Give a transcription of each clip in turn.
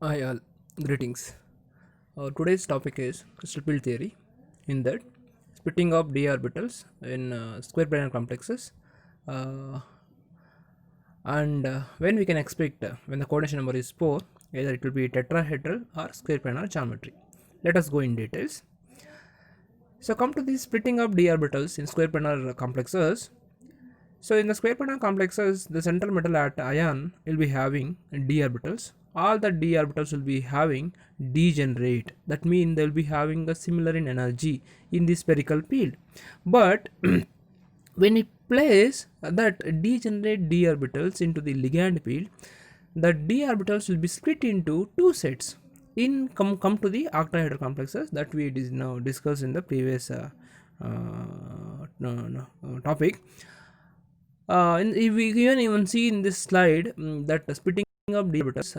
Hi all, greetings. Today's topic is crystal field theory. In that, splitting of d orbitals in square planar complexes, uh, and when we can expect when the coordination number is 4, either it will be tetrahedral or square planar geometry. Let us go in details. So, come to the splitting of d orbitals in square planar complexes. So in the square planar complexes, the central metal ion will be having d orbitals. All the d orbitals will be having degenerate. That means they will be having a similar in energy in the spherical field. But when it place that degenerate d orbitals into the ligand field, the d orbitals will be split into two sets. In come to the octahedral complexes that we now discussed in the previous topic. If we can even see in this slide that the splitting of d orbitals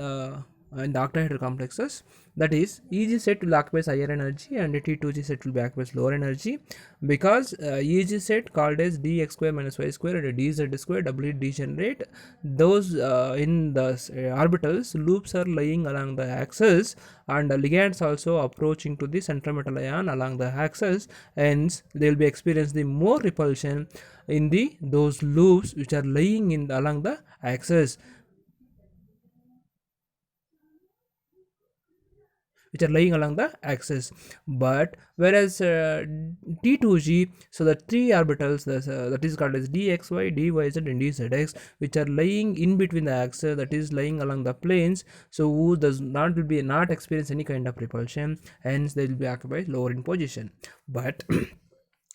in the octahedral complexes, that is Eg set will occupy higher energy and T2g set will be occupies lower energy, because Eg set called as dx square minus y square and dz square doubly degenerate. Those in the orbitals loops are lying along the axis, and the ligands also approaching to the central metal ion along the axis, hence they will be experiencing more repulsion in the those loops which are lying in along the axis, but whereas T2g, so the three orbitals that is called as dxy, dyz and dzx, which are lying in between the axis, that is lying along the planes, so who does not will be not experience any kind of repulsion, hence they will be occupied lower in position. But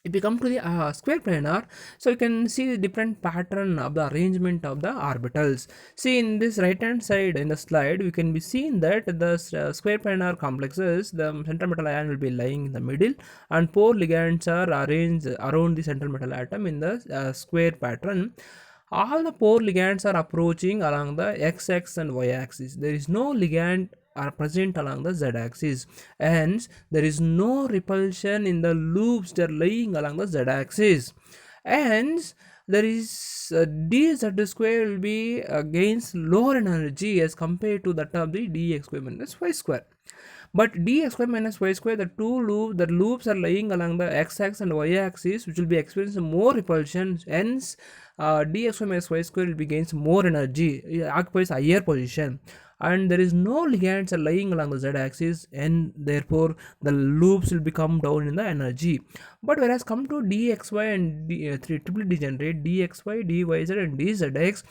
if we come to the square planar, so you can see the different pattern of the arrangement of the orbitals. See in this right hand side in the slide, we can be seen that the square planar complexes, the central metal ion will be lying in the middle, and four ligands are arranged around the central metal atom in the square pattern. All the four ligands are approaching along the x-axis and y-axis. There is no ligand are present along the z-axis, hence there is no repulsion in the loops that are lying along the z-axis, hence there is dz square will be gains lower energy as compared to that of the dx square minus y square. But dx square minus y square, the loops are lying along the x-axis and y-axis, which will be experiencing more repulsion, hence dx square minus y square will be gains more energy, it occupies higher position, and there is no ligands lying along the z-axis, and therefore the loops will become down in the energy. But whereas come to dxy and three triple degenerate dxy, dyz and dzx,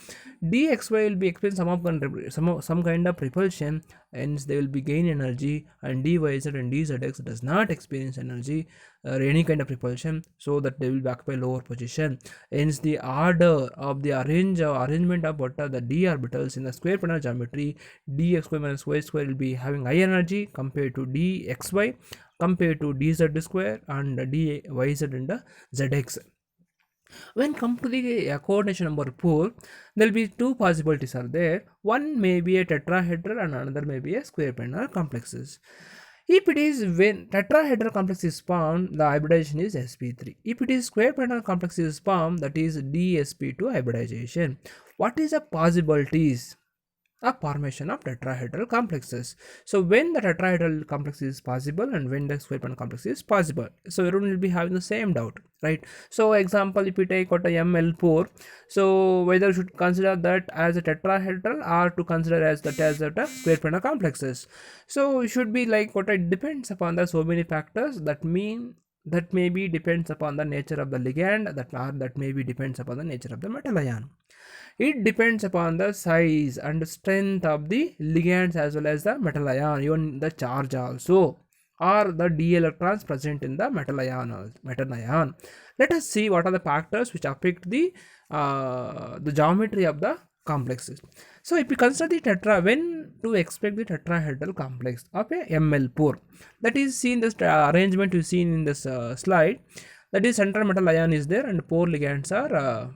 dxy will be experiencing some kind of repulsion, hence they will be gain energy, and dyz and dzx does not experience energy or any kind of repulsion, so that they will be occupy lower position. Hence the order of the arrangement of what are the d orbitals in the square planar geometry, dx square minus y square will be having higher energy compared to dxy, compared to dz square and dyz and zx. When come to the coordination number 4, there will be two possibilities are there. One may be a tetrahedral and another may be a square planar complexes. If it is when tetrahedral complex is formed, the hybridization is sp3. If it is square planar complex is formed, that is dsp2 hybridization. What is the possibilities a formation of tetrahedral complexes? So when the tetrahedral complex is possible and when the square planar complex is possible, so everyone will be having the same doubt, right? So example, if we take what a ml4, so whether should consider that as a tetrahedral or to consider as that as a square planar complexes, so it should be like what it depends upon the so many factors, that mean that maybe depends upon the nature of the ligand, that maybe depends upon the nature of the metal ion. It depends upon the size and strength of the ligands as well as the metal ion, even the charge also, or the d electrons present in the metal ion. Let us see what are the factors which affect the geometry of the complexes. So if we consider the when to expect the tetrahedral complex of a ml4, that is seen this arrangement you see in this slide, that is central metal ion is there and four ligands are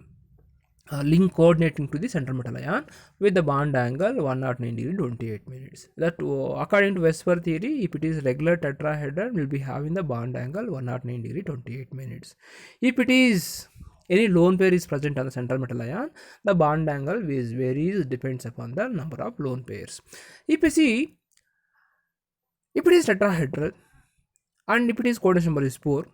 link coordinating to the central metal ion with the bond angle 109 degree 28 minutes. That according to Vesper theory, if it is regular tetrahedral, will be having the bond angle 109 degree 28 minutes. If it is any lone pair is present on the central metal ion, the bond angle varies depends upon the number of lone pairs. If you see If it is tetrahedral and if it is coordination number is 4,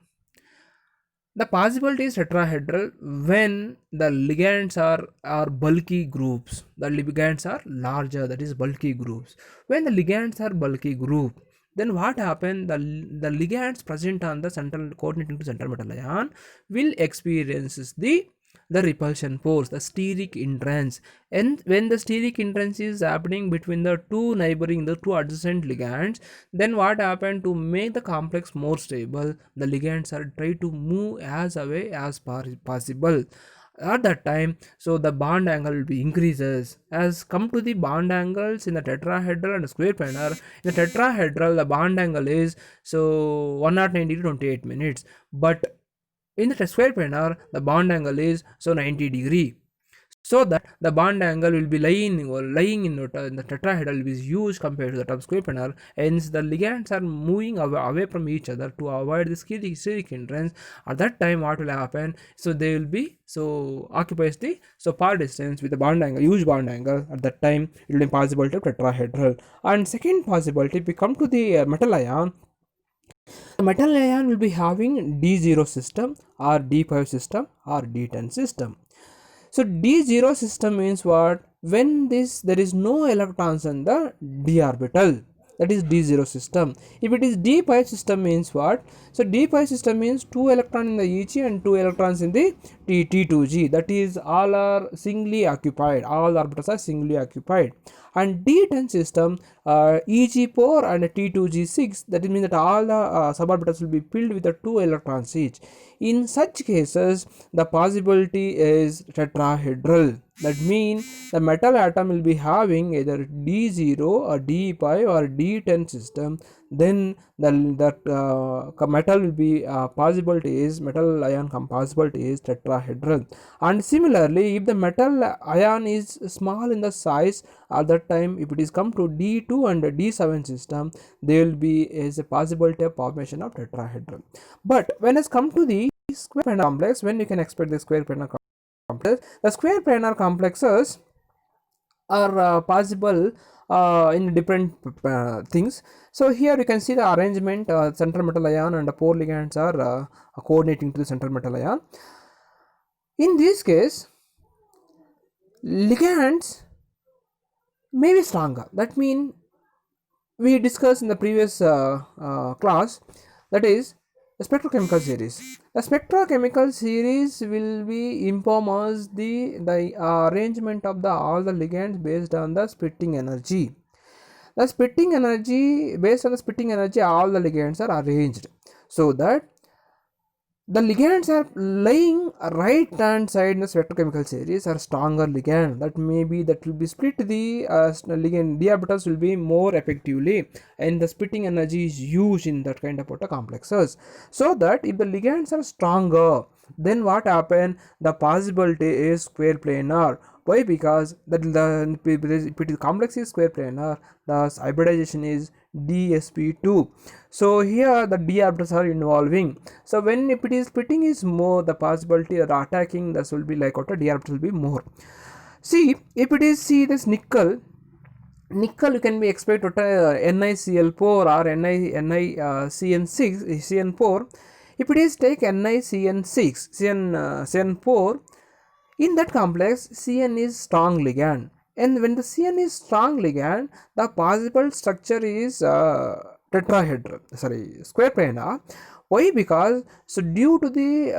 the possibility is tetrahedral when the ligands are bulky groups. The ligands are larger, that is bulky groups. When the ligands are bulky group, then what happen? The ligands present on the central coordinating to central metal ion will experiences the repulsion force, the steric hindrance. And when the steric hindrance is happening between the two adjacent ligands, then what happened? To make the complex more stable, the ligands are try to move as away as possible. At that time, so the bond angle will be increases. As come to the bond angles in the tetrahedral and square planar, in the tetrahedral the bond angle is so 190 to 28 minutes, but in the square planar the bond angle is so 90 degree, so that the bond angle will be lying in the tetrahedral will be huge compared to the top square planar. Hence the ligands are moving away from each other to avoid the steric hindrance. At that time what will happen? So they will be so occupies the so far distance with the bond angle, huge bond angle. At that time it will be possible to tetrahedral. And second possibility, if we come to the metal ion, the metal ion will be having D0 system or D5 system or D10 system. So D0 system means what? When there is no electrons in the d orbital, that is D0 system. If it is D5 system means what? So D5 system means 2 electrons in the EG and 2 electrons in the T2G, that is all are singly occupied, all orbitals are singly occupied. And D10 system, EG4 and T2G6, that means that all the suborbitals will be filled with the 2 electrons each. In such cases the possibility is tetrahedral. That means the metal atom will be having either D0 or D5 or D10 system. Then the metal will be possibility is metal ion possibility is tetrahedral. And similarly, if the metal ion is small in the size, at that time if it is come to D2 and D7 system, there will be is a possibility of formation of tetrahedral. But when it's come to the square planar complex, when you can expect the square planar complex, the square planar complexes are possible in different things. So here you can see the arrangement, central metal ion and the 4 ligands are coordinating to the central metal ion. In this case, ligands may be stronger. That means we discussed in the previous class, that is the spectrochemical series. The spectrochemical series will be inform us the arrangement of the all the ligands based on the splitting energy. The splitting energy, based on the splitting energy, all the ligands are arranged so that the ligands are lying right hand side in the spectrochemical series are stronger ligand, that maybe that will be split the ligand d orbitals will be more effectively, and the splitting energy is used in that kind of complexes. So that if the ligands are stronger, then what happen? The possibility is square planar. Why? Because if it is complex is square planar, the hybridization is dsp2. So here the d orbitals are involving. So when if it is splitting is more, the possibility of attacking this will be like what d orbital will be more. See, if it is this nickel you can be expect NiCl4 or NiCN6 CN4. If it is take NiCN6 CN4, in that complex Cn is strong ligand, and when the Cn is strong ligand, the possible structure is tetrahedral, sorry, square planar. Why? Because so due to the